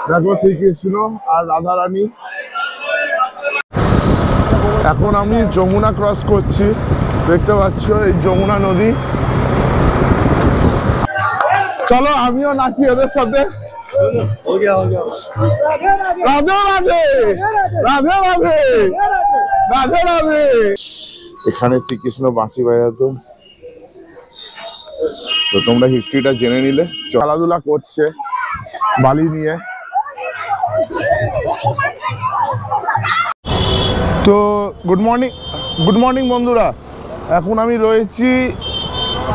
দেখো শ্রীকৃষ্ণ আর রাধা রানী। এখন আমি যমুনা ক্রস করছি, দেখতে পাচ্ছ এই যমুনা নদী। চলো আমিও নাচি ওদের সাথে। রাধে রাধে রাধে রাধে রাধে রাধে। এখানে শ্রীকৃষ্ণ বাঁশি বাজাতো, তো তোমরা হিস্ট্রিটা জেনে নিলে। খেলাধুলা করছে বালি নিয়ে। তো গুড মর্নিং বন্ধুরা। এখন আমি রয়েছি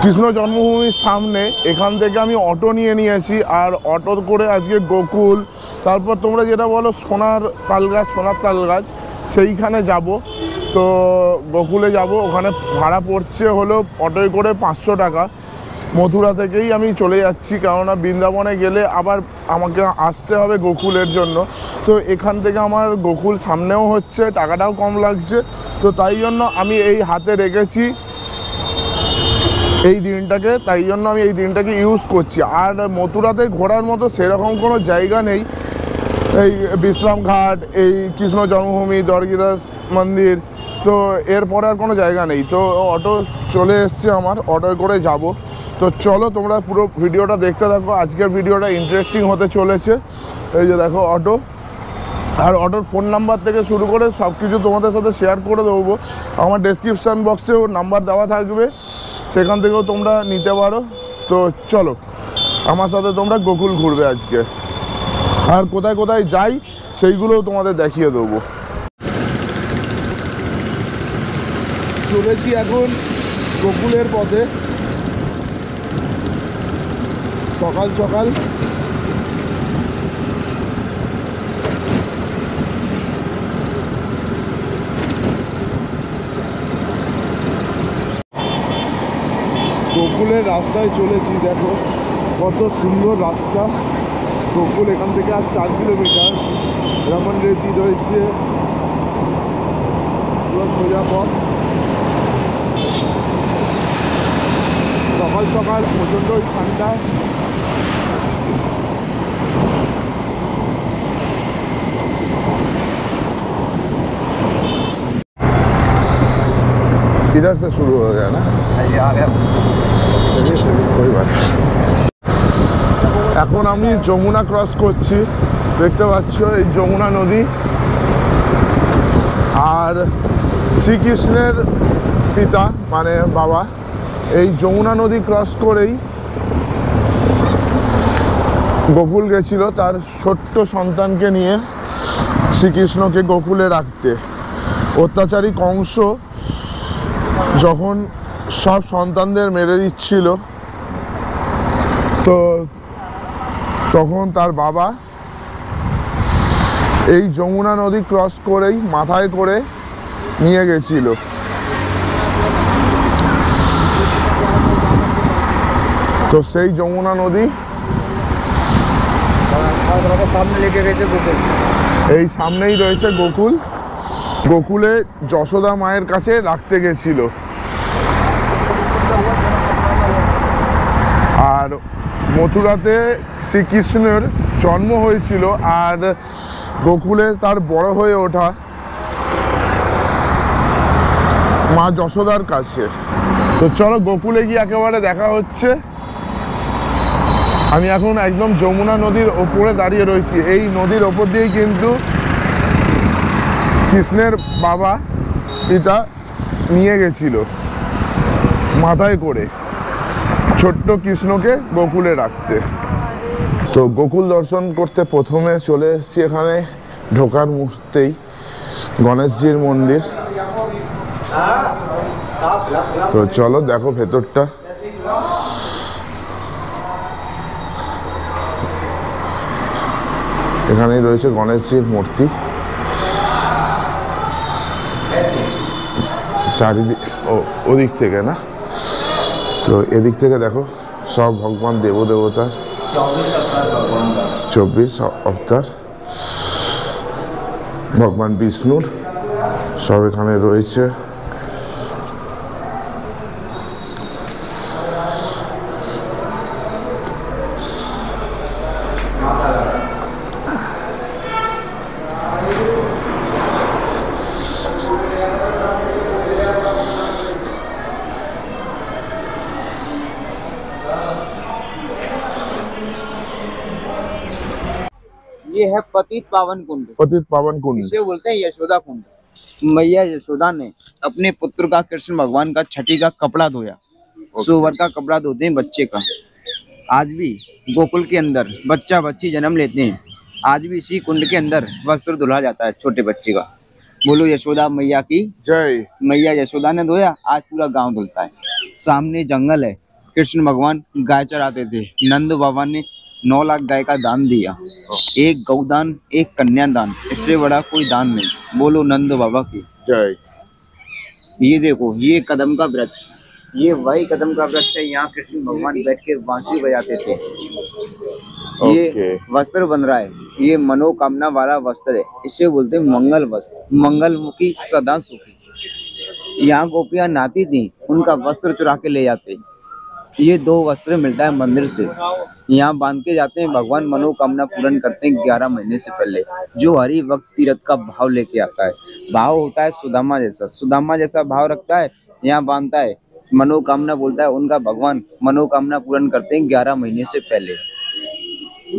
কৃষ্ণ জন্মভূমির সামনে। এখান থেকে আমি অটো নিয়েছি, আর অটো করে আজকে গোকুল, তারপর তোমরা যেটা বলো সোনার তাল গাছ সেইখানে যাব। তো গোকুলে যাব, ওখানে ভাড়া পড়ছে হলো অটোয় করে 500 টাকা। মথুরা থেকেই আমি চলে যাচ্ছি, কেননা বৃন্দাবনে গেলে আবার আমাকে আসতে হবে গোকুলের জন্য। তো এখান থেকে আমার গোকুল সামনেও হচ্ছে, টাকাটাও কম লাগছে। তো তাই জন্য আমি এই হাতে রেখেছি এই দিনটাকে, তাই জন্য আমি এই দিনটাকে ইউজ করছি। আর মথুরাতে ঘোরার মতো সেরকম কোনো জায়গা নেই। এই বিশ্রামঘাট, এই কৃষ্ণ জন্মভূমি, দ্বারকাদাস মন্দির, তো এরপরে আর কোনো জায়গা নেই। তো অটো চলে এসছে আমার, অটোয় করে যাব। তো চলো তোমরা পুরো ভিডিওটা দেখতে থাকো। আজকের ভিডিওটা ইন্টারেস্টিং হতে চলেছে। এই যে দেখো অটো, আর অটোর ফোন নাম্বার থেকে শুরু করে সব কিছু তোমাদের সাথে শেয়ার করে দেবো। আমার ডেসক্রিপশান বক্সেও নাম্বার দেওয়া থাকবে, সেখান থেকেও তোমরা নিতে পারো। তো চলো আমার সাথে তোমরা গোকুল ঘুরবে আজকে, আর কোথায় কোথায় যাই সেইগুলোও তোমাদের দেখিয়ে দেবো। চলেছি এখন গোকুলের পথে, সকাল সকাল। গোকুলের রাস্তায় চলেছি, দেখো কত সুন্দর রাস্তা। গোকুল এখান থেকে আর 4 কিলোমিটার। রমন রেতি রয়েছে, পুরো সোজা পথ। সকাল সকাল প্রচণ্ডই ঠান্ডা। इधर से शुरू हो गया ना, चलिए कोई बात। এখন আমি যমুনা ক্রস করছি, দেখতে পাচ্ছ এই যমুনা নদী। আর শ্রীকৃষ্ণের পিতা মানে বাবা এই যমুনা নদী ক্রস করেই গোকুল গেছিল তার ছোট্ট সন্তানকে নিয়ে শ্রীকৃষ্ণকে গোকুলে রাখতে। অত্যাচারী কংস যখন সব সন্তানদের মেরে দিচ্ছিল, তো তখন তার বাবা এই যমুনা নদী ক্রস করেই মাথায় করে নিয়ে গেছিল। তো সেই যমুনা নদী সামনে লেগে গেছে গোকুল। এই সামনেই রয়েছে গোকুল। গোকুলে যশোদা মায়ের কাছে রাখতে গেছিল। আর মথুরাতে শ্রীকৃষ্ণের জন্ম হয়েছিল, আর গোকুলে তার বড় হয়ে ওঠা মা যশোদার কাছে। তো চলো গোকুলে গিয়ে একেবারে দেখা হচ্ছে। আমি এখন একদম যমুনা নদীর ওপরে দাঁড়িয়ে রয়েছি। এই নদীর ওপর দিয়েই কিন্তু কৃষ্ণের বাবা পিতা নিয়ে গেছিল মাথায় করে ছোট্ট কৃষ্ণকে গোকুলে রাখতে। তো গোকুল দর্শন করতে প্রথমে চলে এসেছি এখানে ঢোকার মুহূর্তেই গণেশজির মন্দির। তো চলো দেখো ভেতরটা। এখানেই রয়েছে গণেশজির মূর্তি। চারিদিক ওদিক থেকে না, তো এদিক থেকে দেখো সব ভগবান দেবদেবতার 24 অবতার, ভগবান বিষ্ণুর সব এখানে রয়েছে। ये है पतित पावन कुंड। पतित पावन कुंड इसे बोलते हैं यशोदा कुंड। मैया यशोदा ने अपने पुत्र का, कृष्ण भगवान का, छठी का कपड़ा धोया। सोवर का कपड़ा धोते हैं बच्चे का। आज भी गोकुल के अंदर बच्चा बच्ची जन्म लेते हैं, आज भी इसी कुंड के अंदर वस्त्र धुला जाता है छोटे बच्चे का। बोलो यशोदा मैया की जय। मैया यशोदा ने धोया, आज पूरा गांव धुलता है। सामने जंगल है, कृष्ण भगवान गाय चराते थे। नंद बाबा ने 9 लाख गाय का दान दिया। एक गौदान, एक कन्यादान, इससे बड़ा कोई दान नहीं। बोलो नंद बाबा की जय। ये देखो, ये कदम का वृक्ष, ये वही कदम का वृक्ष है। यहाँ कृष्ण भगवान बैठ के बांसुरी बजाते थे। ये वस्त्र बन रहा है, ये मनोकामना वाला वस्त्र है। इसे बोलते हैं मंगल वस्त्र। मंगलमुखी सदा सुखी। यहाँ गोपियां नहाती थी, उनका वस्त्र चुरा के ले जाते। ये 2 वस्त्र मिलता है मंदिर से, यहाँ बांध के जाते हैं। भगवान मनोकामना पूर्ण करते हैं 11 महीने से पहले। जो हरि भक्त तीरथ का भाव लेके आता है, भाव होता है सुदामा जैसा, सुदामा जैसा भाव रखता है, यहाँ बांधता है, मनोकामना बोलता है। उनका भगवान मनोकामना पूर्ण करते हैं 11 महीने से पहले।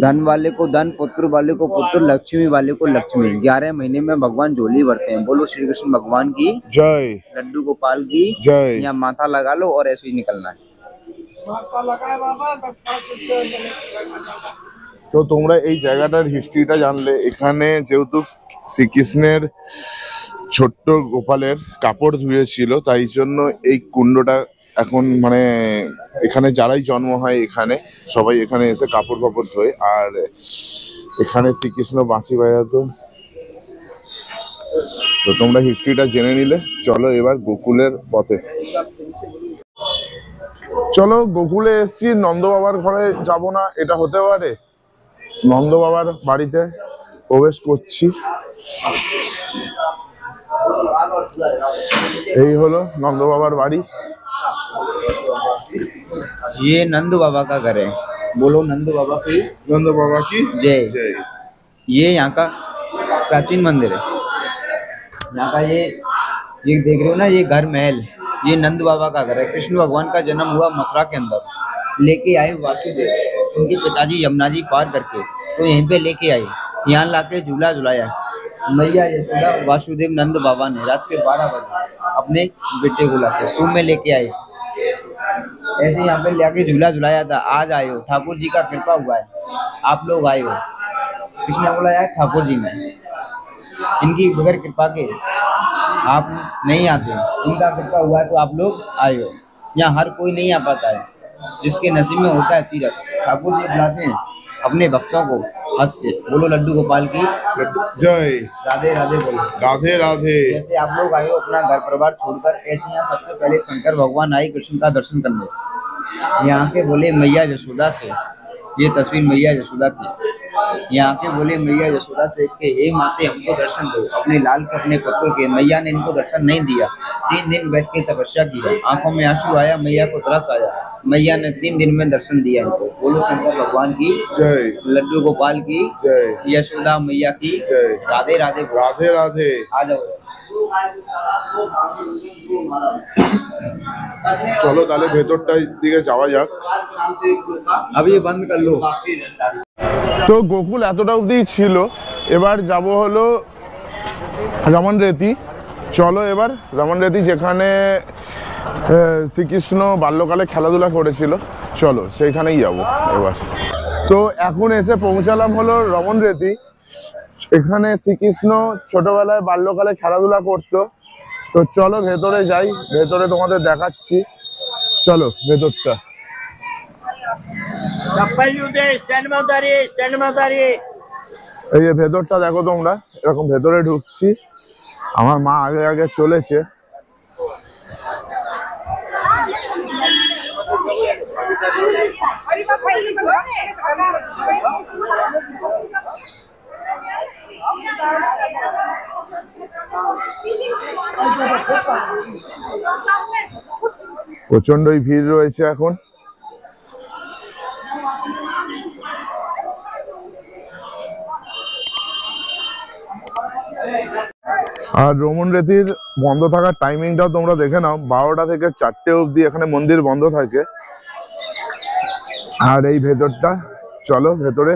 धन वाले को धन, पुत्र वाले को पुत्र, लक्ष्मी वाले को लक्ष्मी। 11 महीने में भगवान झोली भरते हैं। बोलो श्री कृष्ण भगवान की जय। लड्डू गोपाल की जय। यहाँ माथा लगा लो और ऐसे ही निकलना है। তো তোমরা এই জায়গাটার হিস্ট্রিটা জানলে। এখানে যেহেতু শ্রীকৃষ্ণের ছোট্ট গোপালের কাপড় ধুয়েছিল, তাই জন্য এই কুণ্ডটা এখন মানে এখানে যারাই জন্ম হয় এখানে সবাই এখানে এসে কাপড় ফাপড় ধোয়। আর এখানে শ্রীকৃষ্ণ বাঁশি বাজাতো। তো তোমরা হিস্ট্রিটা জেনে নিলে, চলো এবার গোকুলের পথে। চলো গোকুলে এসছি, নন্দ বাবার ঘরে যাব না এটা হতে পারে। নন্দ বাবার বাড়িতে প্রবেশ করছি। এই হলো নন্দ বাবার বাড়ি। ये नंद बाबा का घर है। बोलो नंद बाबा की नंद बाबा की जय। जय। ये यहाँ का प्राचीन मंदिर है। यहाँ का ये देख रहे हो ना, ये घर महल, ये नंद बाबा का घर है। कृष्ण भगवान का जन्म हुआ मथुरा के अंदर, लेके आए वासुदेव, उनके पिताजी यमुना जी पार करके, तो यहीं पे लेके आए, यहाँ लाके झूला झुलाया। मैया यशोदा वासुदेव नंद बाबा ने रात के 12 बजे अपने बेटे को लाके सूप में लेके आए, ऐसे यहाँ पे लाके झूला झुलाया था। आज आए हो, ठाकुर जी का कृपा हुआ है, आप लोग आए हो। कृष्ण ने बोला यार ठाकुर जी में, इनकी बगैर कृपा के आप नहीं आते, इनका कृपा हुआ है तो आप लोग आए हो। यहाँ हर कोई नहीं आ पाता है, जिसके नसीब में होता है तीरथ। ठाकुर जी बुलाते हैं अपने भक्तों को हंस के। बोलो लड्डू गोपाल की जय। राधे राधे बोलो राधे राधे। जैसे आप लोग आए हो अपना घर परिवार छोड़कर, ऐसे यहाँ सबसे पहले शंकर भगवान आए कृष्ण का दर्शन करने। यहाँ के बोले मैया यशोदा से, ये तस्वीर मैया यशोदा की। यहाँ के बोले मैया यशोदा से कि हे माते हमको दर्शन दो, अपने लाल के अपने पुत्र के। मैया ने इनको दर्शन नहीं दिया, 3 दिन बैठ के तपस्या किया, आंखों में आंसू आया, मैया को तरस आया, मैया ने 3 दिन में दर्शन दिया इनको। बोलो शंकर भगवान की जय। लड्डू गोपाल की जय। यशोदा मैया की जय। राधे राधे राधे राधे। आ जाओ। চলো তাহলে ভেতরটার দিকে যাওয়া যাক। अब ये बंद कर लो। তো গোকুল এতটা অবধি ছিল, এবার যাব হলো রমন রেতি। চলো এবার রমন রেতি, যেখানে শ্রীকৃষ্ণ বাল্যকালে খেলাধুলা করেছিল, চলো সেইখানেই যাব এবার। তো এখন এসে পৌঁছালাম হলো রমন রেতি। এখানে শ্রীকৃষ্ণ ছোটবেলায় বাল্যকালে খেলাধুলা করতো। তো চলো ভেতরে যাই, ভেতরে তোমাদের দেখাচ্ছি। চলো ভেতরটা। এই যে ভেতরটা দেখো তোমরা, এরকম ভেতরে ঢুকছি। আমার মা আগে আগে চলেছে। প্রচন্ডই ভিড় রয়েছে এখন। আর রমন রেতির বন্ধ থাকার টাইমিংটাও তোমরা দেখে নাও, 12টা থেকে 4টে অবধি এখানে মন্দির বন্ধ থাকে। আর এই ভেতরটা, চলো ভেতরে।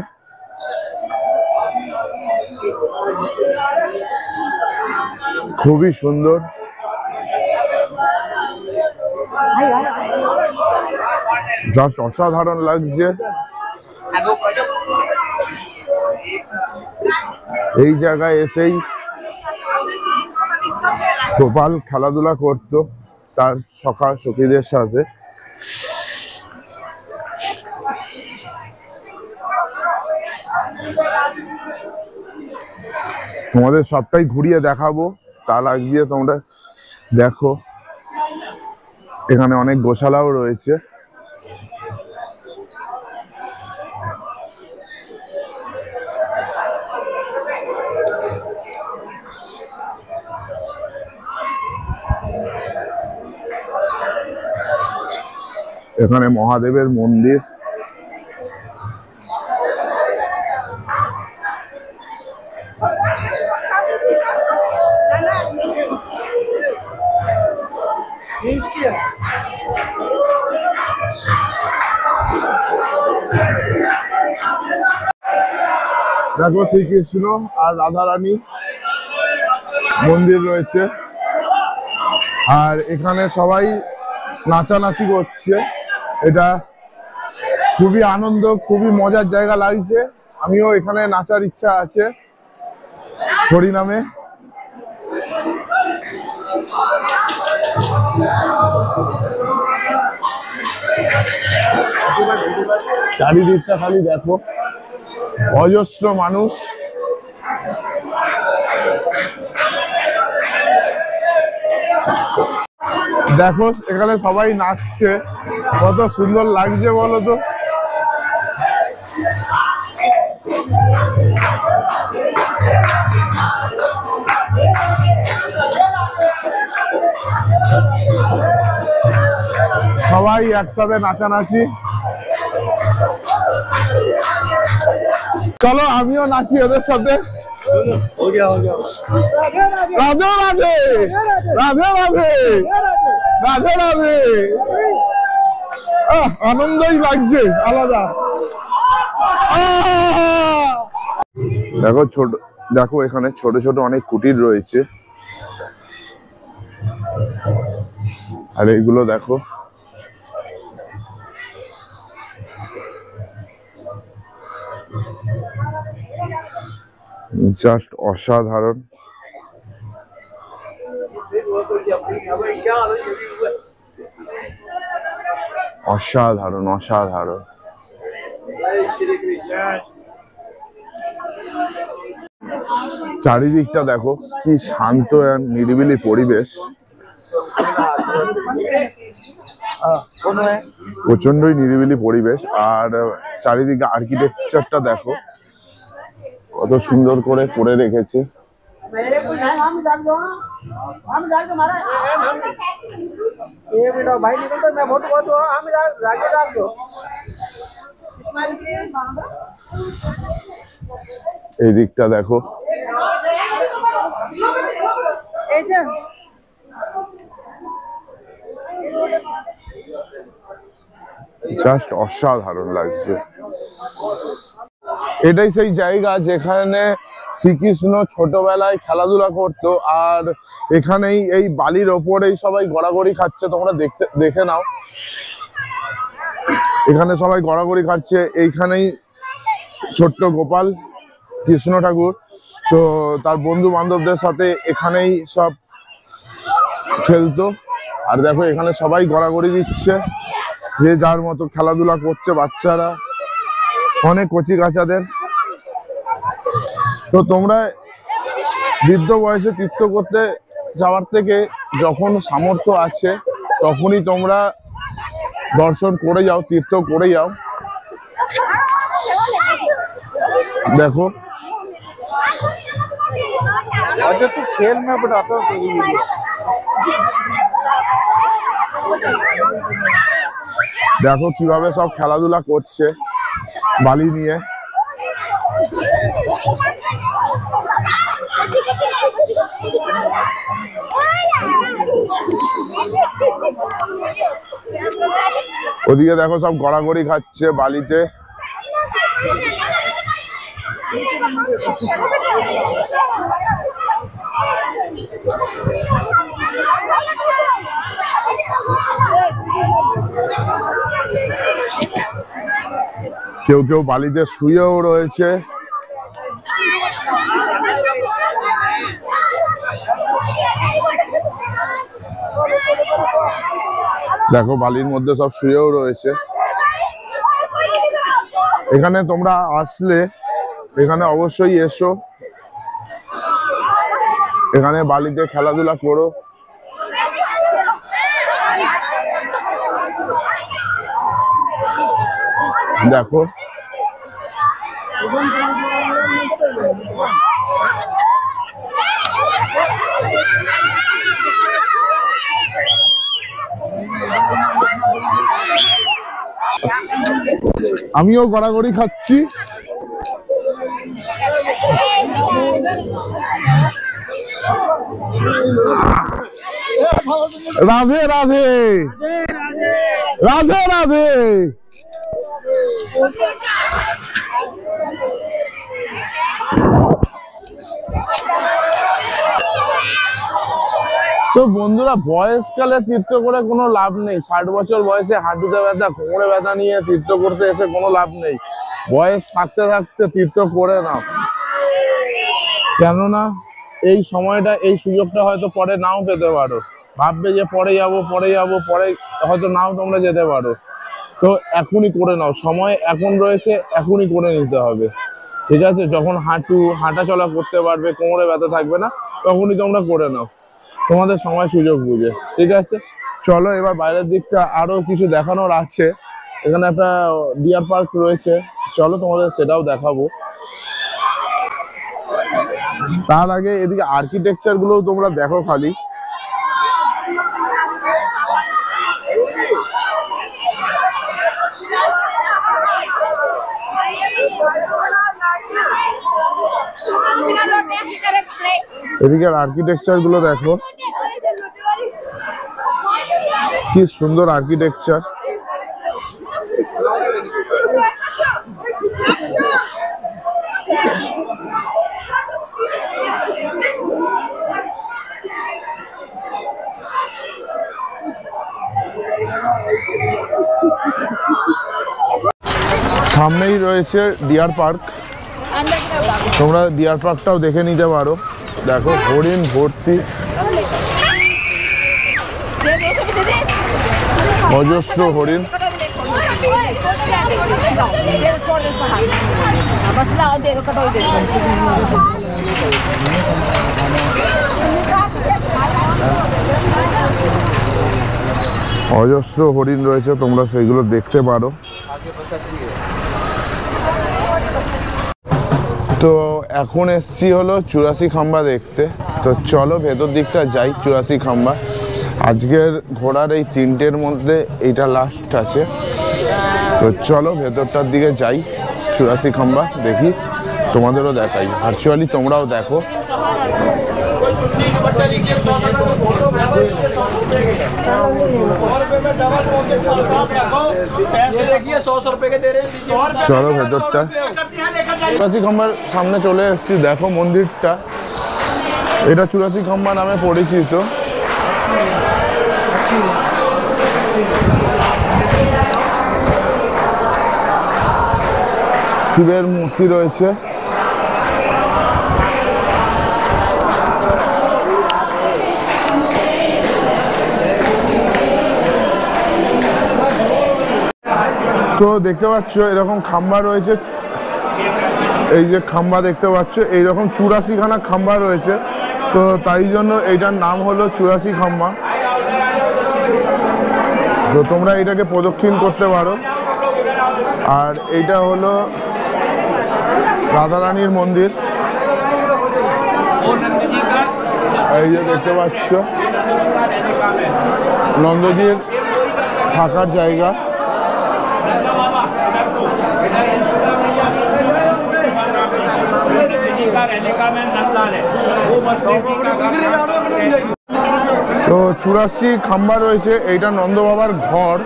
খুবই সুন্দর। জাস্ট অসাধারণ লাগছে। এই জায়গায় এসেই গোপাল খেলাধুলা করত তার সখা সখীদের সাথে। তোমাদের সবটাই ঘুরিয়ে দেখাবো, তার আগে তোমরা দেখো এখানে অনেক গোশালাও রয়েছে। এখানে মহাদেবের মন্দির। দেখো শ্রীকৃষ্ণ আর রাধারানী মন্দির রয়েছে, আর এখানে সবাই নাচানাচি করছে। এটা খুবই আনন্দ, খুবই মজার জায়গা লাগছে। আমিও এখানে নাচার ইচ্ছা আছে হরিনামে। চারিদিকটা খালি দেখো, অজস্র মানুষ। দেখো এখানে সবাই নাচছে, কত সুন্দর লাগছে বলো তো। সবাই একসাথে নাচানাচি। চলো আমিও নাচি ওদের সাথে। রাধে রাধে, রাধে রাধে, রাধে রাধে। আনন্দই লাগছে আলাদা। দেখো দেখো এখানে ছোট ছোট অনেক কুটির রয়েছে, আর এইগুলো দেখো জাস্ট অসাধারণ। অসাধারণ অসাধারণ। চারিদিকটা দেখো কি শান্ত আর নিরিবিলি পরিবেশ। প্রচন্ডই নিরিবিলি পরিবেশ, আর চারিদিকে আর্কিটেকচারটা দেখো কত সুন্দর করে করে রেখেছে। এই দিকটা দেখো, জাস্ট অসাধারণ লাগছে। এটাই সেই জায়গা যেখানে শ্রীকৃষ্ণ ছোটবেলায় খেলাধুলা করত, আর এখানেই এই বালির ওপরেই সবাই গড়াগড়ি খাচ্ছে। তোমরা দেখে নাও, এখানে সবাই গড়াগড়ি খাচ্ছে। এইখানেই ছোট্ট গোপাল কৃষ্ণ ঠাকুর তো তার বন্ধু বান্ধবদের সাথে এখানেই সব খেলতো। আর দেখো এখানে সবাই গড়াগড়ি দিচ্ছে, যে যার মতো খেলাধুলা করছে বাচ্চারা, অনেক কচি কাচাদের। তো তোমরা বৃদ্ধ বয়সে তীর্থ করতে যাওয়ার থেকে যখন সামর্থ্য আছে তখনই তোমরা দর্শন করে যাও, তীর্থ করে যাও। দেখো দেখো কিভাবে সব খেলাধুলা করছে বালি নিয়ে। ওদিকে দেখো সব গড়াগড়ি খাচ্ছে বালিতে। কেউ কেউ বালিতে শুয়েও রয়েছে। দেখো বালির মধ্যে সব শুয়েও রয়েছে। এখানে তোমরা আসলে এখানে অবশ্যই এসো, এখানে বালিতে খেলাধুলা করো। দেখো আমিও গড়াগড়ি খাচ্ছি। রাধে রাধে রাধে রাধে। তো বন্ধুরা, বয়সকালে তীর্থ করে কোনো লাভ নেই। 60 বছর বয়সে হাঁটুতে ব্যথা, কোমরে ব্যথা নিয়ে তীর্থ করতে এসে কোনো লাভ নেই। বয়স থাকতে থাকতে তীর্থ করে নাও, কেননা এই সময়টা, এই সুযোগটা হয়তো পরে নাও পেতে পারো। ভাববে যে পরে যাবো পরে হয়তো নাও তোমরা যেতে পারো। তো এখনই করে নাও, সময় এখন রয়েছে, এখনই করে নিতে হবে, ঠিক আছে? যখন হাঁটা চলা করতে পারবে, কোমরে ব্যথা থাকবে না, তখনই তোমরা করে নাও, তোমাদের সময় সুযোগ বুঝে, ঠিক আছে? চলো এবার বাইরের দিকটা আরো কিছু দেখানোর আছে। এখানে একটা ডিয়ার পার্ক রয়েছে, চলো তোমাদের সেটাও দেখাবো। তার আগে এদিকে আর্কিটেকচার গুলোও তোমরা দেখো খালি। এদিকের আর্কিটেকচার গুলো দেখো, কি সুন্দর আর্কিটেকচার। সামনেই রয়েছে ডিয়ার পার্ক, তোমরা ডিয়ার পার্কটাও দেখে নিতে পারো। দেখো হরিণ ভর্তি, অজস্র হরিণ। অজস্র হরিণ রয়েছে, তোমরা সেইগুলো দেখতে পারো। তো এখন এসছি হলো 84 খাম্বা দেখতে। তো চলো ভেতর দিকটা যাই। 84 খাম্বা আজকের ঘোড়ার এই 3টের মধ্যে এইটা লাস্ট আছে। তো চলো ভেতরটার দিকে যাই, 84 খাম্বা দেখি, তোমাদেরও দেখাই, ভার্চুয়ালি তোমরাও দেখো। চলো ভেতরটা। 84 খাম্বার সামনে চলে এসেছি, দেখো মন্দিরটা। এটা 84 খাম্বা নামে পরিচিত। শিবের মূর্তি রয়েছে। তো দেখতে পাচ্ছ এরকম খাম্বা রয়েছে, এই যে খাম্বা দেখতে পাচ্ছ, এইরকম 84 খানা খাম্বা রয়েছে। তো তাই জন্য এইটার নাম হলো 84 খাম্বা। তো তোমরা এটাকে প্রদক্ষিণ করতে পারো। আর এইটা হলো রাধারানীর মন্দির, এই যে দেখতে পাচ্ছ নন্দজির থাকার জায়গা। তো 84 খাম্বা রয়েছে, এইটা নন্দ বাবার ঘর,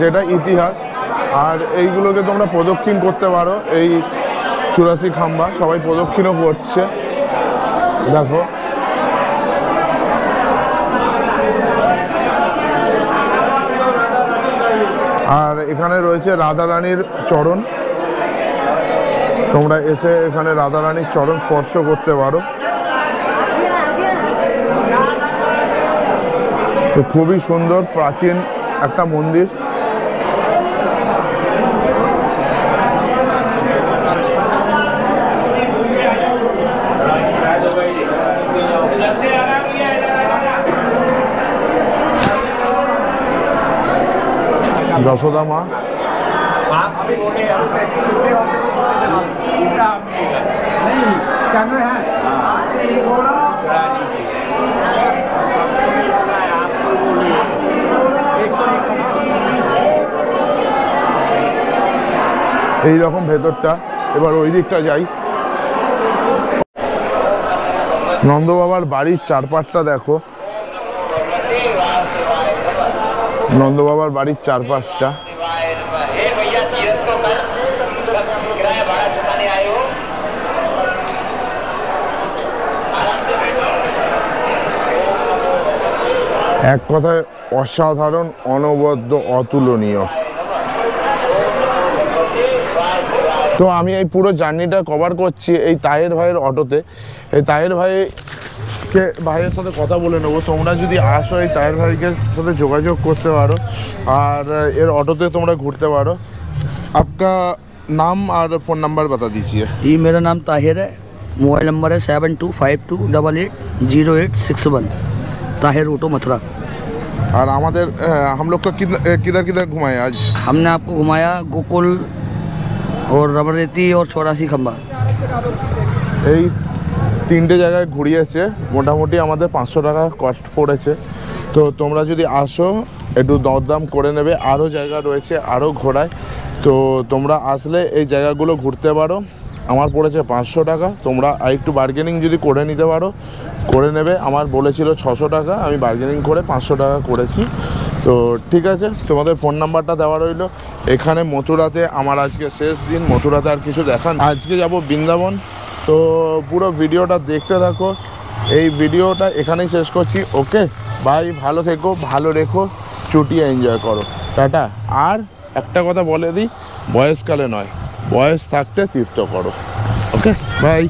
যেটা ইতিহাস। আর এইগুলোকে তোমরা প্রদক্ষিণ করতে পারো, এই 84 খাম্বা, সবাই প্রদক্ষিণও করছে দেখো। আর এখানে রয়েছে রাধারানীর চরণ, তোমরা এসে এখানে রাধারানীর চরণ স্পর্শ করতে পারো। তো খুবই সুন্দর প্রাচীন একটা মন্দির। যশোদা মা, এইরকম ভেতরটা। এবার ওই দিকটা যাই। নন্দ বাবার বাড়ির চারপাশটা দেখো, নন্দ বাবার বাড়ির চারপাশটা। এক কথায় অসাধারণ, অনবদ্য, অতুলনীয়। তো আমি এই পুরো জার্নিটা কভার করছি এই তাহের ভাইয়ের অটোতে। এই তাহের ভাইয়ের সাথে কথা বলে নেবো। তোমরা যদি আসো এই তাহের ভাইকে সাথে যোগাযোগ করতে পারো, আর এর অটোতে তোমরা ঘুরতে পারো। आपका नाम और फ़ोन नंबर बता दीजिए। जी मेरा नाम ताहिर है, मोबाइल नंबर है 7252880861, ताहिर ऑटो मथुरा। और हमारे हम लोग का किधर किधर घुमाए आज? हमने आपको घुमाया गोकुल और रबरेती और 84 खम्बा। এই তিনটে জায়গায় ঘুরিয়েছে, মোটামুটি আমাদের 500 টাকা কস্ট পড়েছে। তো তোমরা যদি আসো একটু দরদাম করে নেবে। আরও জায়গা রয়েছে আরও ঘোরায়, তো তোমরা আসলে এই জায়গাগুলো ঘুরতে পারো। আমার পড়েছে 500 টাকা, তোমরা আরেকটু বার্গেনিং যদি করে নিতে পারো করে নেবে। আমার বলেছিল 600 টাকা, আমি বার্গেনিং করে 500 টাকা করেছি। তো ঠিক আছে, তোমাদের ফোন নাম্বারটা দেওয়া রইলো। এখানে মথুরাতে আমার আজকে শেষ দিন, মথুরাতে আর কিছু দেখান। আজকে যাব বৃন্দাবন। তো পুরো ভিডিওটা দেখতে থাকো। এই ভিডিওটা এখানেই শেষ করছি। ওকে ভাই, ভালো থেকো, ভালো রেখো, চুটিয়ে এনজয় করো, টাটা। আর একটা কথা বলে দিই, বয়সকালে নয়, বয়স থাকতে তীর্থ করো। Okay bye.